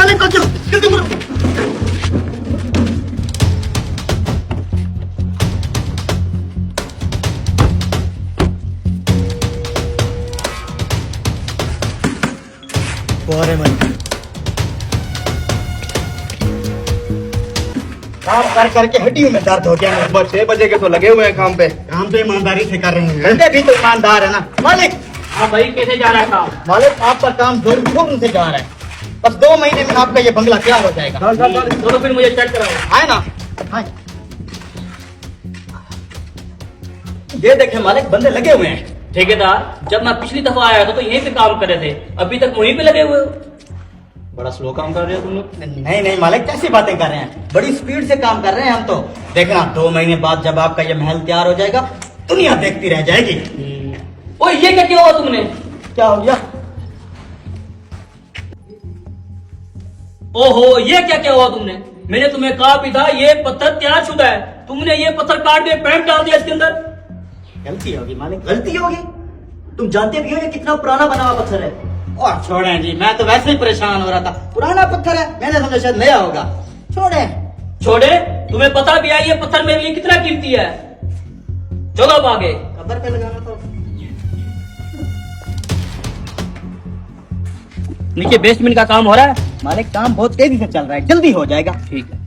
मालिक को क्यों जल्दी मुड़ो। काम कर करके हड्डियों में दर्द हो गया। सुबह 6 बजे के तो लगे हुए हैं काम पे। काम तो ईमानदारी से कर रहे हैं, बंदे भी तो ईमानदार है ना मालिक। हाँ भाई, कैसे जा रहा है काम? मालिक आपका काम जोर से जा रहा है, बस 2 महीने में आपका ये बंगला तैयार हो जाएगा। तो फिर मुझे चेक कराओ। आए ना आए। ये देखे मालिक, बंदे लगे हुए हैं। ठेकेदार, जब मैं पिछली दफा आया था तो यहीं पे काम कर रहे थे, अभी तक वहीं पे लगे हुए हो। बड़ा स्लो काम कर रहे हो तुम लोग। नहीं नहीं मालिक, कैसी बातें कर रहे हैं, बड़ी स्पीड से काम कर रहे हैं हम तो। देखना 2 महीने बाद जब आपका ये महल तैयार हो जाएगा, दुनिया देखती रह जाएगी। ओ, ये क्या किया हुआ तुमने? क्या हो गया? ओहो, ये क्या किया हुआ तुमने? मैंने तुम्हें कहा भी था ये पत्थर तैयार शुदा है, तुमने ये पत्थर काट के पैंट डाल दिया इसके अंदर। गलती होगी मालिक, गलती होगी। तुम जानते भी हो ये कितना पुराना बना हुआ पत्थर है। और छोड़ें जी, मैं तो वैसे ही परेशान हो रहा था। पुराना पत्थर है, मैंने समझा शायद नया होगा। छोड़े, तुम्हें पता भी है ये पत्थर मेरे लिए कितना कीमती है। चलो अब आगे। कब्र पे लगाना तो। नीचे बेसमेंट का काम हो रहा है। मालिक काम बहुत तेजी से चल रहा है, जल्दी हो जाएगा। ठीक है,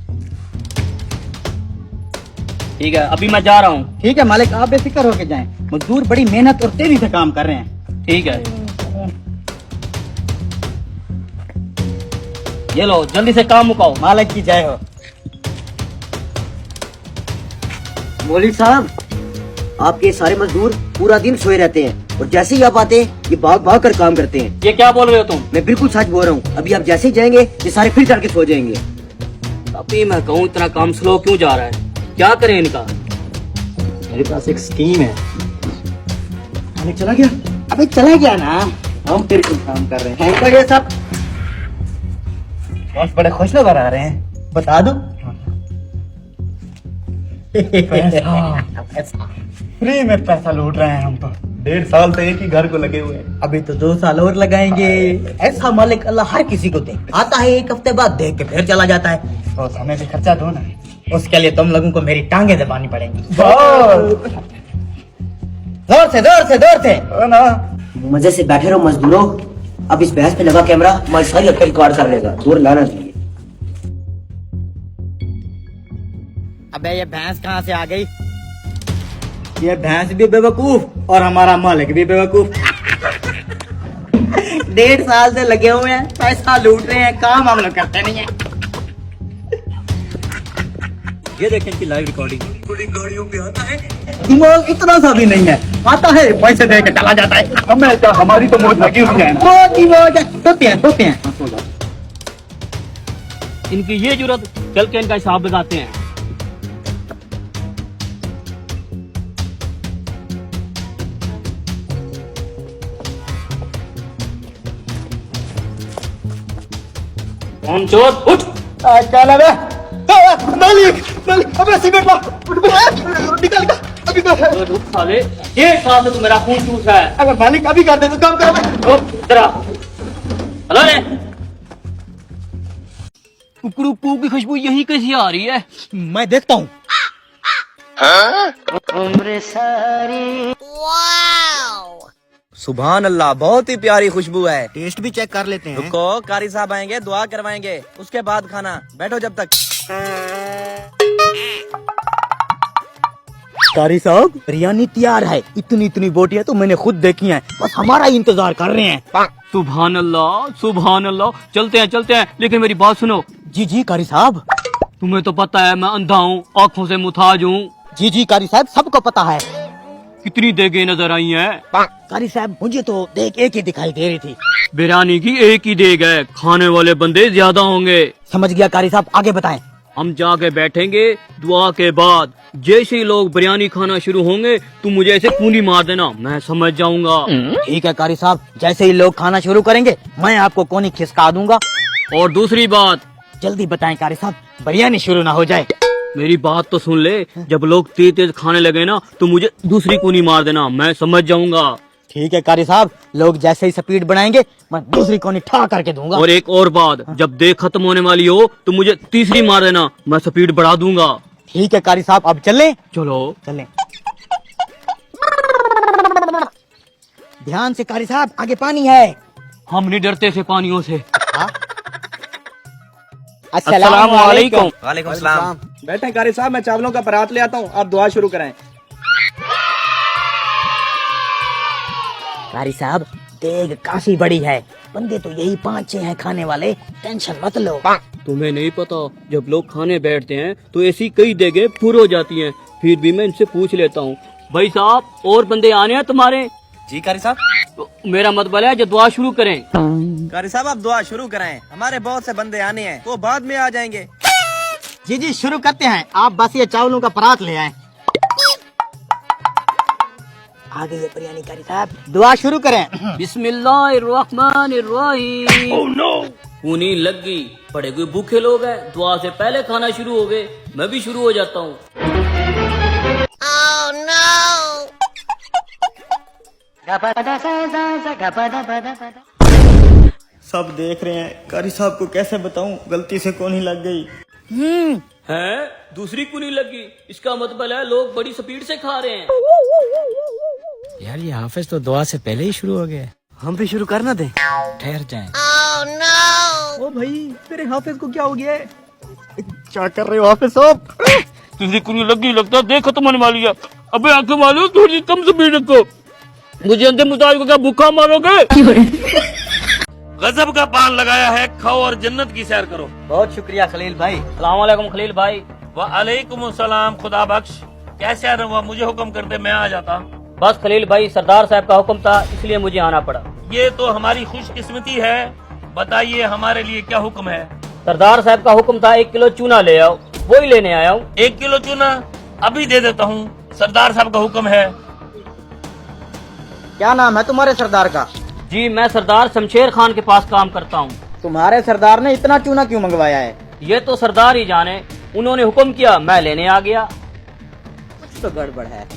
ठीक है, अभी मैं जा रहा हूँ। ठीक है मालिक, आप बेफिक्र होके जाएं। मजदूर बड़ी मेहनत और तेजी से काम कर रहे हैं। ठीक है, ये लो, जल्दी से काम मुकाओ। मालिक की जय हो। मौलवी साहब, आपके सारे मजदूर पूरा दिन सोए रहते हैं और जैसे ही आप आते हैं ये भाग भाग कर काम करते हैं। ये क्या बोल रहे हो तुम? मैं बिल्कुल सच बोल रहा हूँ। अभी आप जैसे ही जाएंगे ये सारे फिर चढ़ के सो जाएंगे। अभी मैं कहूँ इतना काम स्लो क्यों जा रहा है? क्या करें इनका? मेरे पास एक स्कीम है। मालिक चला गया? अबे चला गया ना, हम फिर कुछ काम कर रहे हैं। थैंक यू साहब, बॉस बड़े खुश नजर आ रहे हैं। बता दो। फ्री में पैसा लूट रहे हैं हम तो। 1.5 साल से एक ही घर को लगे हुए हैं। अभी तो 2 साल और लगाएंगे। ऐसा मालिक अल्लाह हर किसी को दे। आता है 1 हफ्ते बाद, देख के फिर चला जाता है। तो हमें भी खर्चा दो ना, उसके लिए तुम लोगों को मेरी टांगे दबानी पड़ेंगी। जोर से ना मजे से बैठे रहो मजदूरों। अब इस बहस पे लगा कैमरा, हमारी सारी अक्ल रिकॉर्ड कर लेगा। दूर लाना चाहिए। अबे ये भैंस कहाँ से आ गई? ये भैंस भी बेवकूफ और हमारा मालिक भी बेवकूफ। 1.5 साल से लगे हुए हैं, पैसा लूट रहे हैं, काम हम लोग करते नहीं है। ये देखें इनकी लाइव रिकॉर्डिंग। गाड़ियों पे आता है। दिमाग इतना सा भी नहीं है, आता है पैसे दे के चला जाता है। हमें क्या, हमारी तो मौज लगी हुई है ना। बहुत ही मौज है। सोते हैं। इनकी ये जरूरत, चल के इनका हिसाब लगाते हैं। कौन चोर? उठ। मालिक अबे सिगरेट ला, निकल का अभी कर। रुक साले, 1.5 साल से तू मेरा खून चूस रहा है। अगर मालिक अभी कर दे तो काम कर। जरा हेलो रे, कुकरू पू की खुशबू यहीं कैसी आ रही है? मैं देखता हूँ। सुभान अल्लाह, बहुत ही प्यारी खुशबू है। टेस्ट भी चेक कर लेते हैं। रुको, कारी साहब आएंगे, दुआ करवाएंगे, उसके बाद खाना। बैठो जब तक। कारी साहब, बिरयानी तैयार है। इतनी बोटियां तो मैंने खुद देखी हैं, बस हमारा ही इंतजार कर रहे हैं। सुभान अल्लाह, सुभान अल्लाह। चलते हैं, लेकिन मेरी बात सुनो। जी कारी साहब। तुम्हें तो पता है मैं अंधा हूँ, आँखों से मुताज हूँ। जी कारी साहब, सबको पता है। कितनी देगे नजर आई हैं? कारी साहब, मुझे तो देख एक ही दिखाई दे रही थी। बिरयानी की एक ही देग है, खाने वाले बंदे ज्यादा होंगे। समझ गया कारी साहब, आगे बताएं। हम जाके बैठेंगे, दुआ के बाद जैसे ही लोग बिरयानी खाना शुरू होंगे तुम मुझे ऐसे कूनी मार देना, मैं समझ जाऊंगा। ठीक है कारी साहब, जैसे ही लोग खाना शुरू करेंगे मैं आपको कोनी खिसका दूंगा। और दूसरी बात, जल्दी बताएं कारी साहब, बिरयानी शुरू ना हो जाए। मेरी बात तो सुन ले, जब लोग तेज तेज खाने लगे ना तो मुझे दूसरी कूनी मार देना, मैं समझ जाऊंगा। ठीक है कारी साहब, लोग जैसे ही स्पीड बढ़ाएंगे मैं दूसरी कोनी ठा करके दूंगा। और एक और बात, जब देख खत्म होने वाली हो तो मुझे तीसरी मार देना, मैं स्पीड बढ़ा दूंगा। ठीक है कारी साहब, अब चलें? चलो। चलें। ध्यान से कारी साहब, आगे पानी है। हम नहीं डरते से पानियों से। अस्सलाम वालेकुम। वालेकुम सलाम। बैठे कारी साहब, मैं चावलों का परात ले आता हूँ, आप दुआ शुरू करें। कारी साहब, देग काफी बड़ी है, बंदे तो यही 5-6 हैं खाने वाले, टेंशन मत लो। तुम्हें नहीं पता, जब लोग खाने बैठते हैं तो ऐसी कई देगे फुर हो जाती हैं। फिर भी मैं इनसे पूछ लेता हूँ, भाई साहब और बंदे आने हैं तुम्हारे? जी कारी साहब। तो मेरा मतबल है जो दुआ शुरू करें। कारी साहब आप दुआ शुरू कराएं, हमारे बहुत से बंदे आने हैं, वो बाद में आ जाएंगे। जी जी शुरू करते हैं, आप बस ये चावलों का परात ले आए। आगे ये बिरयानी कारी साहब, दुआ शुरू करें। बिस्मिल्लाहिर्रहमानिर्रहीम। Oh no. ऊनी लग गई, पड़े हुए भूखे लोग हैं, दुआ से पहले खाना शुरू हो गए, मैं भी शुरू हो जाता हूँ। सब देख रहे हैं, कारी साहब को कैसे बताऊं, गलती से कौन ही लग गई। है दूसरी कुनी लगी, इसका मतलब है लोग बड़ी स्पीड से खा रहे हैं। यार ये हाफिज तो दुआ से पहले ही शुरू हो गए, हम भी शुरू करना दे, ठहर जाएं। ओ भाई, तेरे हाफिज को क्या हो गया है? क्या कर रहे हो हाफिज साहब? तीसरी कुनी लगी, लगता है देख खत्म होने वाली है। अबे आंखें वालों, थोड़ी कम स्पीड रखो, मुझे अंधे मुताज को क्या भूखा मारोगे? गजब का पान लगाया है, खाओ और जन्नत की सैर करो। बहुत शुक्रिया खलील भाई। अस्सलाम वालेकुम खलील भाई। वालेकुम सलाम, खुदा बख्श। कैसे आना हुआ, मुझे हुक्म करते मैं आ जाता। बस खलील भाई, सरदार साहब का हुक्म था इसलिए मुझे आना पड़ा। ये तो हमारी खुशकिस्मती है, बताइए हमारे लिए क्या हुक्म है? सरदार साहब का हुक्म था 1 किलो चूना ले आओ, वही लेने आया हूँ। 1 किलो चूना अभी दे देता हूँ, सरदार साहब का हुक्म है। क्या नाम है तुम्हारे सरदार का? जी मैं सरदार शमशेर खान के पास काम करता हूँ। तुम्हारे सरदार ने इतना चूना क्यों मंगवाया है? ये तो सरदार ही जाने, उन्होंने हुक्म किया मैं लेने आ गया। कुछ तो गड़बड़ है।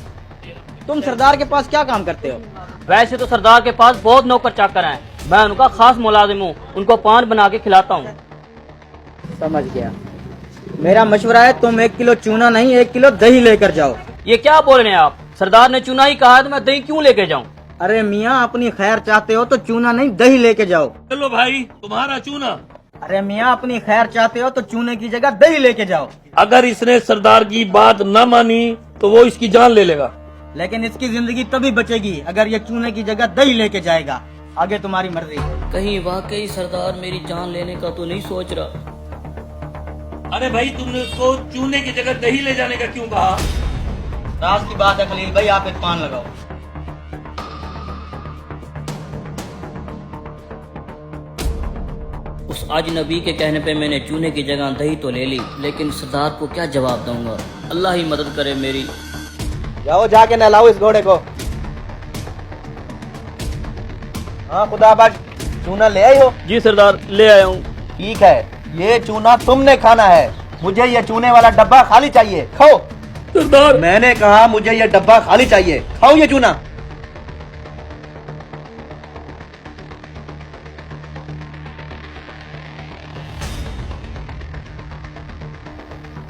तुम सरदार के पास क्या काम करते हो? वैसे तो सरदार के पास बहुत नौकर चाकर हैं, मैं उनका खास मुलाजिम हूँ, उनको पान बना के खिलाता हूँ। समझ गया। मेरा मशवरा है तुम 1 किलो चूना नहीं 1 किलो दही लेकर जाओ। ये क्या बोल रहे हैं आप? सरदार ने चूना ही कहा है तो मैं दही क्यों लेके जाऊँ? अरे मियाँ, अपनी खैर चाहते हो तो चूना नहीं दही लेके जाओ। चलो भाई, तुम्हारा चूना। अरे मियाँ, अपनी खैर चाहते हो तो चूने की जगह दही लेके जाओ। अगर इसने सरदार की बात न मानी तो वो इसकी जान ले लेगा। लेकिन इसकी जिंदगी तभी बचेगी अगर ये चूने की जगह दही लेके जाएगा। आगे तुम्हारी मर्जी। कहीं वाकई सरदार मेरी जान लेने का तो नहीं सोच रहा? अरे भाई, तुमने उसको चूने की जगह दही ले जाने का क्यों कहा? राज की बात है खलील भाई, आप एक पान लगाओ। उस अजनबी के कहने पे मैंने चूने की जगह दही तो ले ली, लेकिन सरदार को क्या जवाब दूंगा? अल्लाह ही मदद करे मेरी। जाओ जाके नहलाओ इस घोड़े को। हाँ खुदा बख्श, चूना ले आई हो? जी सरदार, ले आया हूँ। ठीक है, ये चूना तुमने खाना है, मुझे ये चूने वाला डब्बा खाली चाहिए, खाओ। सरदार, मैंने कहा मुझे ये डब्बा खाली चाहिए, खाओ ये चूना।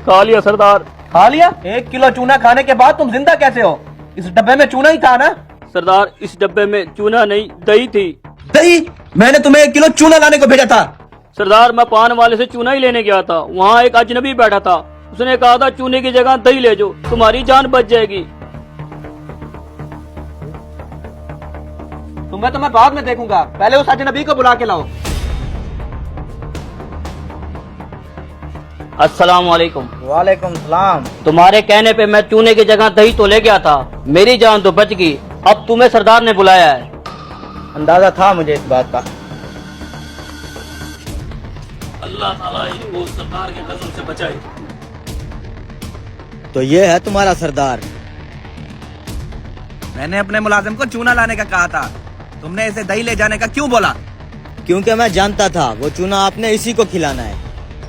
खा लिया सरदार। खा लिया? 1 किलो चूना खाने के बाद तुम जिंदा कैसे हो? इस डब्बे में चूना ही था ना? सरदार, इस डब्बे में चूना नहीं दही थी। दही? मैंने तुम्हें 1 किलो चूना लाने को भेजा था। सरदार, मैं पान वाले से चूना ही लेने गया था, वहाँ एक अजनबी बैठा था, उसने कहा था चूने की जगह दही ले जाओ, तुम्हारी जान बच जाएगी। तुम्हें तो मैं बाद में देखूंगा, पहले उस अजनबी को बुला के लाओ। अस्सलाम वालेकुम। वालेकुम सलाम। तुम्हारे कहने पे मैं चूने की जगह दही तो ले गया था, मेरी जान तो बच गई, अब तुम्हें सरदार ने बुलाया है। अंदाजा था मुझे इस बात का। अल्लाह ताला इनको सरदार के गजब से बचाए। तो ये है तुम्हारा सरदार? मैंने अपने मुलाजिम को चूना लाने का कहा था, तुमने इसे दही ले जाने का क्यों बोला? क्योंकि मैं जानता था वो चूना आपने इसी को खिलाना है।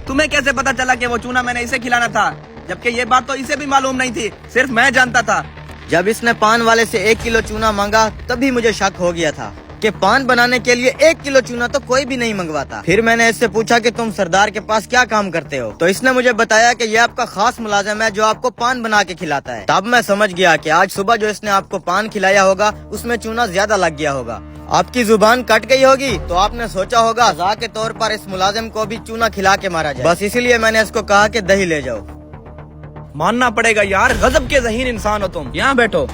तुम्हें कैसे पता चला कि वो चूना मैंने इसे खिलाना था, जबकि ये बात तो इसे भी मालूम नहीं थी, सिर्फ मैं जानता था। जब इसने पान वाले से 1 किलो चूना मांगा तभी मुझे शक हो गया था कि पान बनाने के लिए 1 किलो चूना तो कोई भी नहीं मंगवाता। फिर मैंने इससे पूछा कि तुम सरदार के पास क्या काम करते हो, तो इसने मुझे बताया कि ये आपका खास मुलाजिम है जो आपको पान बना के खिलाता है। तब मैं समझ गया कि आज सुबह जो इसने आपको पान खिलाया होगा उसमें चूना ज्यादा लग गया होगा। आपकी जुबान कट गई होगी तो आपने सोचा होगा मजाक के तौर पर इस मुलाजिम को भी चूना खिला के मारा जाए। बस इसीलिए मैंने इसको कहा कि दही ले जाओ। मानना पड़ेगा यार, गजब के ज़हीन इंसान हो तुम। यहाँ बैठो,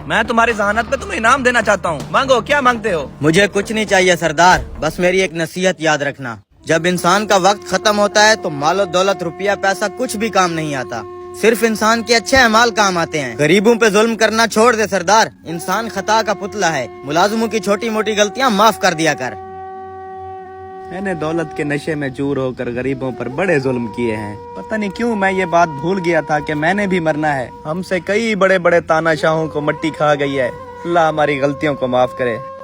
मैं तुम्हारी जहानत पे तुम्हें इनाम देना चाहता हूँ। मांगो, क्या मांगते हो? मुझे कुछ नहीं चाहिए सरदार, बस मेरी एक नसीहत याद रखना, जब इंसान का वक्त खत्म होता है तो मालो दौलत रुपया पैसा कुछ भी काम नहीं आता, सिर्फ इंसान के अच्छे अमाल काम आते हैं। गरीबों पे जुल्म करना छोड़ दे सरदार, इंसान खता का पुतला है, मुलाजिमों की छोटी मोटी गलतियाँ माफ कर दिया कर। मैंने दौलत के नशे में चूर होकर गरीबों पर बड़े जुल्म किए हैं। पता नहीं क्यों मैं ये बात भूल गया था कि मैंने भी मरना है। हमसे कई बड़े बड़े तानाशाहों को मट्टी खा गई है। अल्लाह हमारी गलतियों को माफ करे।